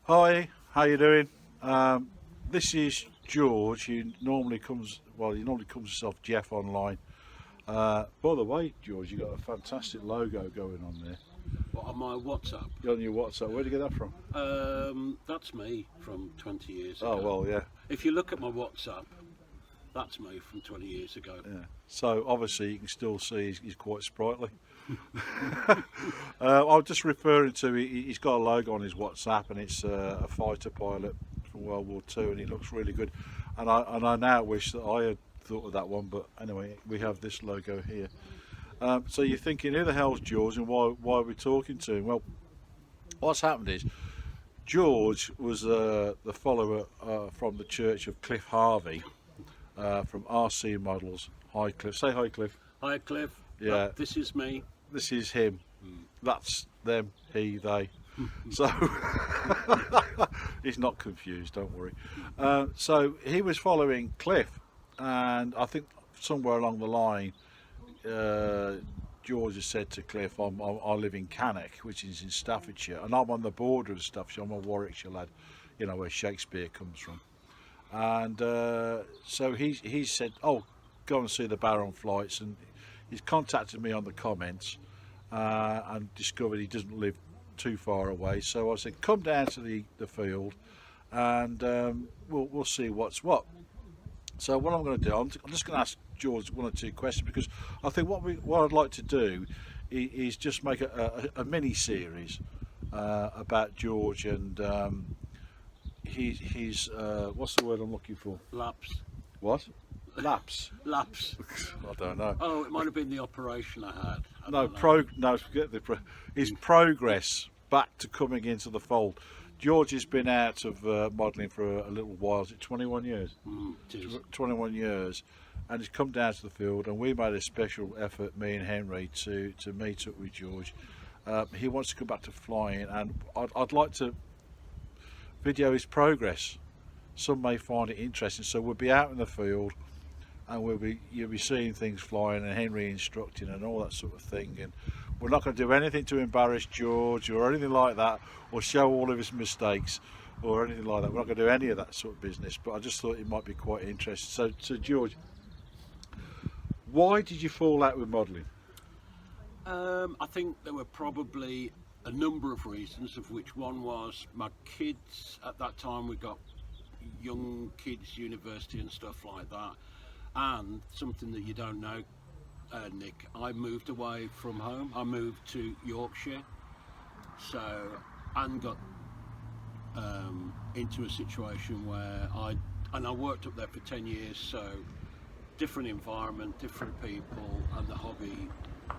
Hi, how you doing? This is George. He normally comes himself Jeff online. By the way, George, you got a fantastic logo going on there. What, on my WhatsApp? On your WhatsApp, where'd you get that from? That's me from 20 years Oh, ago. well, yeah, If you look at my WhatsApp, that's me from 20 years ago. yeah. So obviously you can still see he's quite sprightly. I was just referring to he's got a logo on his WhatsApp, and it's a fighter pilot from World War Two, and he looks really good. And I now wish that I had thought of that one, but anyway, we have this logo here. So you're thinking, who the hell's George, and why are we talking to him? Well, what's happened is George was the follower from the Church of Cliff Harvey, from RC Models. Hi, Cliff. Say hi, Cliff. Hi, Cliff. Yeah. This is me. This is him. That's them, he, they. So he's not confused, don't worry. So he was following Cliff, and I think somewhere along the line, George has said to Cliff, I live in Cannock, which is in Staffordshire, and I'm on the border of Staffordshire. I'm a Warwickshire lad, you know, where Shakespeare comes from. And so he's said, oh, go and see the Baron flights, and he's contacted me on the comments, and discovered he doesn't live too far away. So I said, come down to the field, and we'll see what's what. So what I'm going to do, I'm just going to ask George one or two questions, because I think what I'd like to do is just make a mini series about George and his what's the word I'm looking for? Laps. What? Laps. Laps. I don't know. Oh, it might have been the operation I had. No, forget his progress back to coming into the fold. George has been out of modelling for a little while. Is it 21 years? It is. 21 years, and he's come down to the field, and we made a special effort, me and Henry, to meet up with George. He wants to come back to flying, and I'd like to video his progress. Some may find it interesting, so we'll be out in the field, and you'll be seeing things flying, and Henry instructing and all that sort of thing. And we're not going to do anything to embarrass George or anything like that, or show all of his mistakes or anything like that. We're not going to do any of that sort of business, but I just thought it might be quite interesting. So George, why did you fall out with modelling? I think there were probably a number of reasons, of which one was my kids. At that time we got young kids, university and stuff like that. And something that you don't know, Nick, I moved away from home. I moved to Yorkshire, and got into a situation where I worked up there for 10 years, so different environment, different people, and the hobby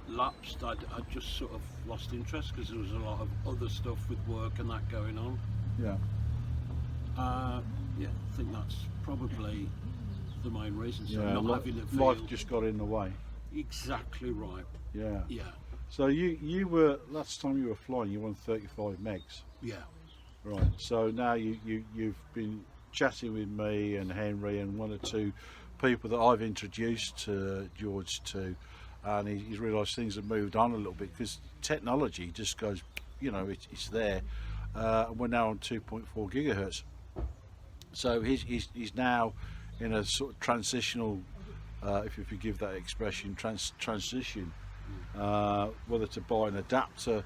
lapsed. I just sort of lost interest because there was a lot of other stuff with work and that going on. Yeah. Yeah, I think that's probably the main reason. So Yeah, not having a life field. just got in the way. Exactly right. Yeah. Yeah, So you were, last time you were flying, you won 35 megs. yeah. Right. So now you've been chatting with me and Henry and one or two people that I've introduced to George to, and he's realised things have moved on a little bit, because technology just goes, you know, it's there. We're now on 2.4 gigahertz. So he's now in a sort of transitional, if you forgive that expression, transition, whether to buy an adapter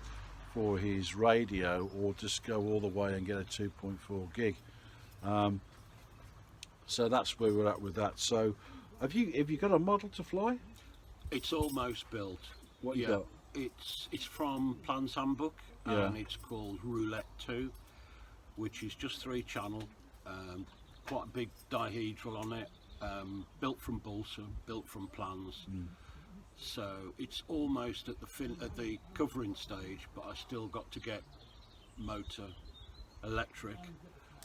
for his radio or just go all the way and get a 2.4 gig. So that's where we're at with that. So have you got a model to fly? It's almost built. What you Yeah, got? it's from Plans Handbook, Yeah. and it's called Roulette 2, which is just 3-channel, quite a big dihedral on it, built from Balsa, built from Plans. So it's almost at the covering stage, but I still got to get motor, electric,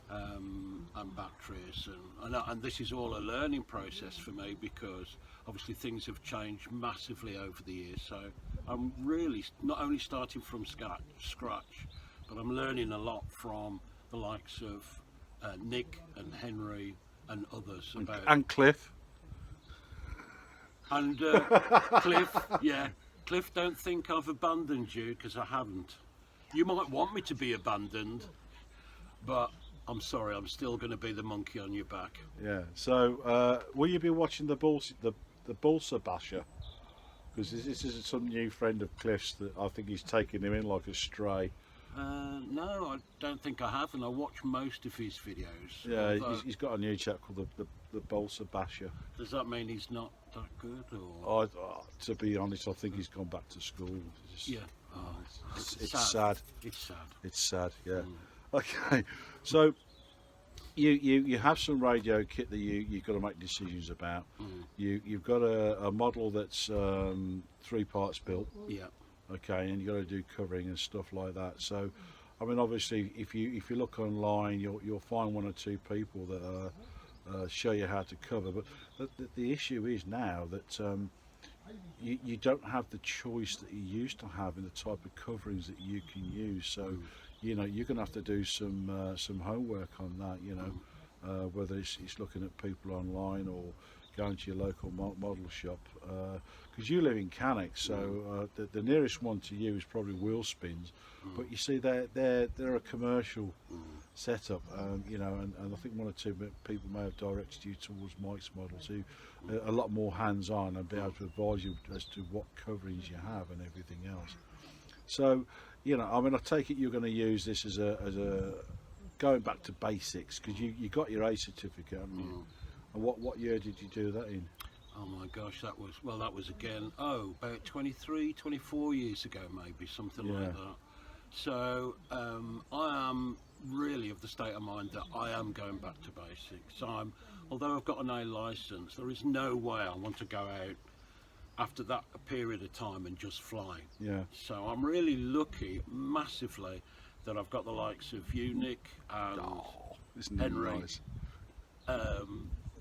and batteries, and this is all a learning process for me, because obviously things have changed massively over the years. So I'm really not only starting from scratch, but I'm learning a lot from the likes of Nick and Henry and others about And Cliff. and Cliff. Yeah, Cliff, don't think I've abandoned you, because I haven't. You might want me to be abandoned, but I'm sorry, I'm still going to be the monkey on your back. Yeah. So, will you be watching the Balsa Basher? Because this is some new friend of Cliff's that I think he's taking him in like a stray. No, I don't think I have, and I watch most of his videos. Yeah, Although, he's got a new chap called the Balsa Basher. does that mean he's not that good, or? To be honest, I think he's gone back to school. Yeah. Oh, It's sad. It's sad. It's sad. Yeah. Okay. So you have some radio kit that you've got to make decisions about. You've got a model that's 3 parts built. Yeah. Okay, and you've got to do covering and stuff like that. So, I mean, obviously, if you look online, you'll find 1 or 2 people that show you how to cover. But the issue is now that you don't have the choice that you used to have in the type of coverings that you can use. So, you know, you're going to have to do some homework on that. You know, whether it's looking at people online or going to your local model shop, because you live in Cannock, so the nearest one to you is probably Wheelspins. But you see, they're a commercial setup, you know, and I think 1 or 2 people may have directed you towards Mike's models, who are a lot more hands-on and be able to advise you as to what coverings you have and everything else. So, you know, I mean, I take it you're going to use this as a going back to basics, because you got your A certificate, haven't you? And what year did you do that in? Oh my gosh, that was again, about 23, 24 years ago, maybe, something like that. So I am really of the state of mind that I am going back to basics. Although I've got an A licence, there is no way I want to go out after that period of time and just fly. Yeah. So I'm really lucky, massively, that I've got the likes of you, Nick, and Isn't that Henry. nice?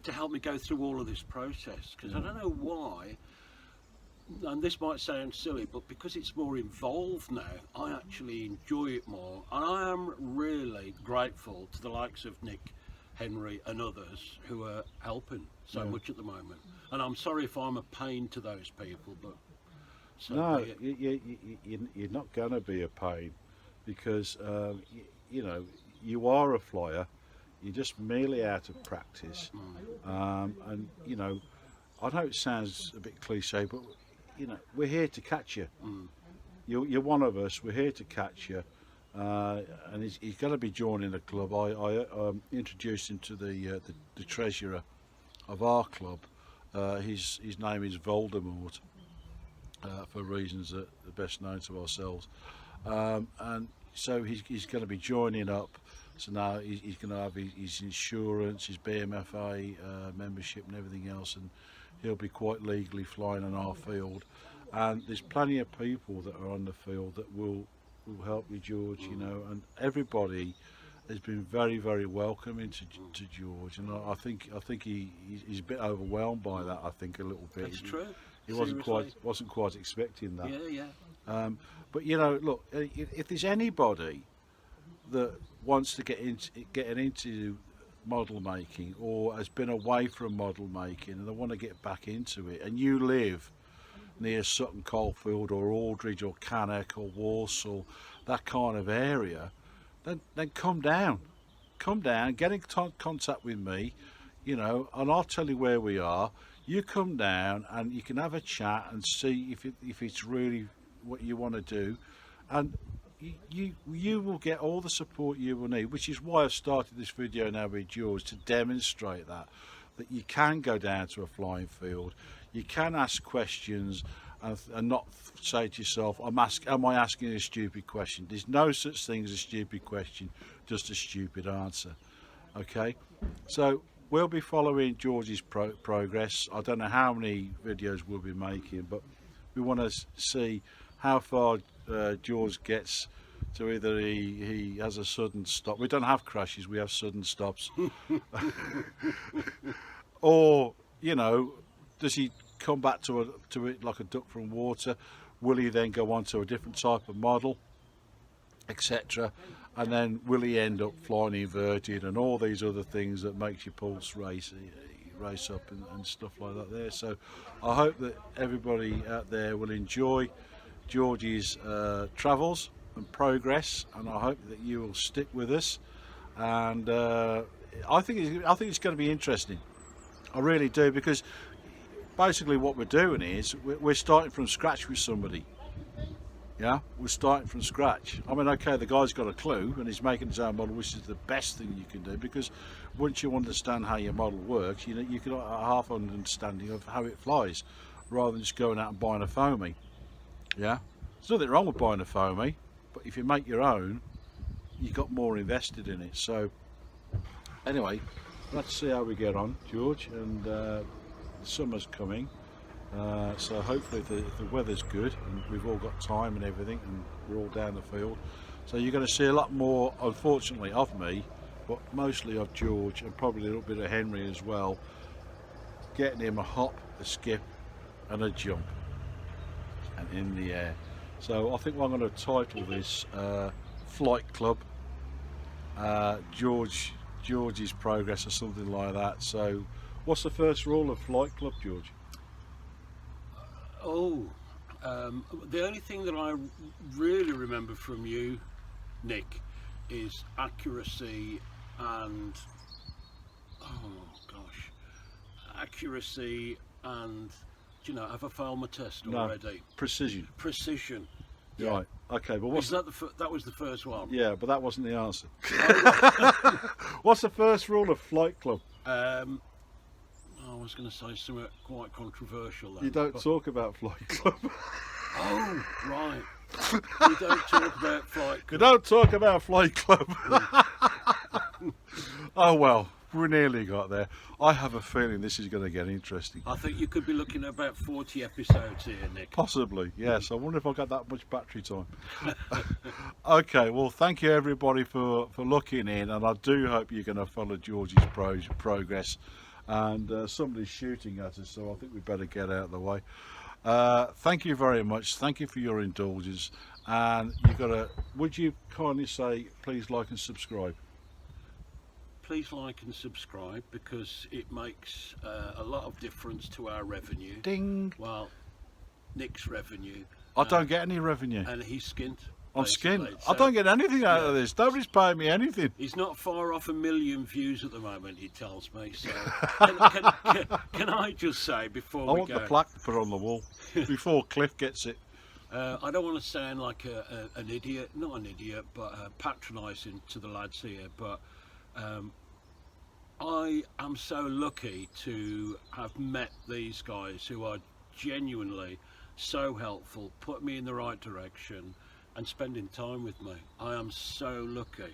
To help me go through all of this process, because I don't know why, and this might sound silly, but because it's more involved now, I actually enjoy it more, and I am really grateful to the likes of Nick, Henry and others who are helping so much at the moment. And I'm sorry if I'm a pain to those people, but so No, be it. you're not going to be a pain, because you know, you are a flyer. You're just merely out of practice, and you know, I know it sounds a bit cliche, but you know, we're here to catch you. You're one of us. We're here to catch you, and he's going to be joining the club. I introduced him to the treasurer of our club. His name is Voldemort, for reasons that are best known to ourselves, and so he's going to be joining up. So now he's going to have his insurance, his BMFA membership and everything else, and he'll be quite legally flying on our field. And there's plenty of people that are on the field that will help you, George, you know, and everybody has been very, very welcoming to George, and I think he's a bit overwhelmed by that, I think, a little bit. That's true. He wasn't quite expecting that. Yeah. But you know, look, if there's anybody that wants to get into model making, or has been away from model making and they want to get back into it, and you live near Sutton Coldfield or Aldridge or Cannock or Walsall, that kind of area, then come down, get in contact with me, you know, and I'll tell you where we are. You come down and you can have a chat and see if it's really what you want to do, and you will get all the support you will need, which is why I've started this video now with George, to demonstrate that you can go down to a flying field, you can ask questions and not say to yourself, am I asking a stupid question? There's no such thing as a stupid question, just a stupid answer. Okay, so we'll be following George's progress. I don't know how many videos we'll be making, but we want to see how far George gets to. Either he has a sudden stop. We don't have crashes, we have sudden stops. Or, you know, does he come back to it like a duck from water? Will he then go on to a different type of model, etc.? And then will he end up flying inverted and all these other things that makes your pulse race up and stuff like that there. So I hope that everybody out there will enjoy George's travels, and progress, and I hope that you will stick with us. And I think it's going to be interesting. I really do, because basically what we're doing is we're starting from scratch with somebody. Yeah, we're starting from scratch. I mean, okay, the guy's got a clue and he's making his own model, which is the best thing you can do, because once you understand how your model works, you know, you can have a half understanding of how it flies, rather than just going out and buying a foamy. Yeah, there's nothing wrong with buying a foamy, but if you make your own, you got more invested in it. So anyway, let's see how we get on, George, and the summer's coming. So hopefully if the weather's good and we've all got time and everything and we're all down the field, so you're going to see a lot more, unfortunately, of me, but mostly of George, and probably a little bit of Henry as well, getting him a hop, a skip and a jump and in the air. So I think I'm going to title this Flight Club, George's Progress, or something like that. So what's the first rule of Flight Club, George? The only thing that I really remember from you, Nick, is accuracy and do you know, have I failed my test already? No, precision. Precision. Yeah. Right. Okay, but what's that that was the first one? Yeah, but that wasn't the answer. What's the first rule of Flight Club? I was going to say something quite controversial then. You don't talk about Flight Club. Oh, right. You don't talk about Flight Club. You don't talk about Flight Club. Oh well, we nearly got there. I have a feeling this is going to get interesting. I think you could be looking at about 40 episodes here, Nick. Possibly, yes. I wonder if I got that much battery time. Okay, well, thank you everybody for looking in, and I do hope you're going to follow George's progress. And somebody's shooting at us, so I think we better get out of the way. Thank you very much. Thank you for your indulgence. And would you kindly say, please like and subscribe? Please like and subscribe, because it makes a lot of difference to our revenue. Ding. Well, Nick's revenue. I don't get any revenue. And he's skint. I'm skint. So, I don't get anything out of this. Nobody's paying me anything. He's not far off 1 million views at the moment, he tells me. So can I just say before we go? I want the plaque to put on the wall before Cliff gets it. I don't want to sound like an idiot, not an idiot, but patronising to the lads here. But I am so lucky to have met these guys who are genuinely so helpful, put me in the right direction, and spending time with me. I am so lucky.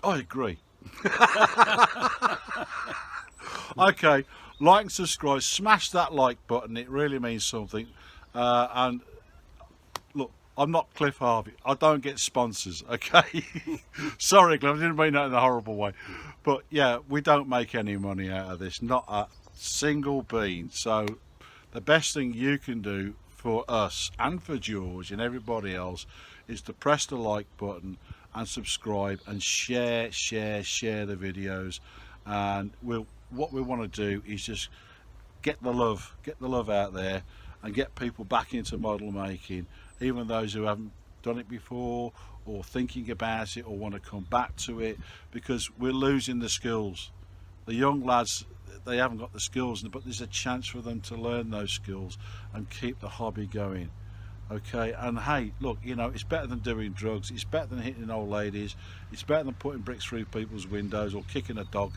I agree. Okay, like and subscribe, smash that like button, it really means something. And look, I'm not Cliff Harvey, I don't get sponsors, okay? Sorry Cliff, I didn't mean that in a horrible way, but yeah, we don't make any money out of this, not a single bean. So the best thing you can do for us and for George and everybody else is to press the like button and subscribe and share the videos. And what we want to do is just get the love out there and get people back into model making, even those who haven't done it before or thinking about it or want to come back to it, because we're losing the skills. The young lads, they haven't got the skills, but there's a chance for them to learn those skills and keep the hobby going. Okay, and hey, look, you know, it's better than doing drugs, it's better than hitting old ladies, it's better than putting bricks through people's windows or kicking a dog.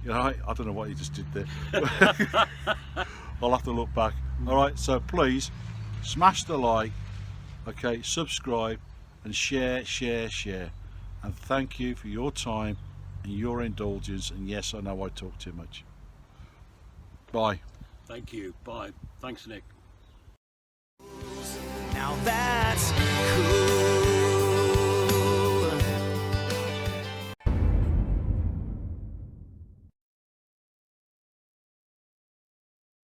You know, I don't know what you just did there. I'll have to look back. All right, so please smash the like, okay, subscribe and share. And thank you for your time and your indulgence. And yes, I know I talk too much. Bye. Thank you. Bye. Thanks, Nick. Now that's cool.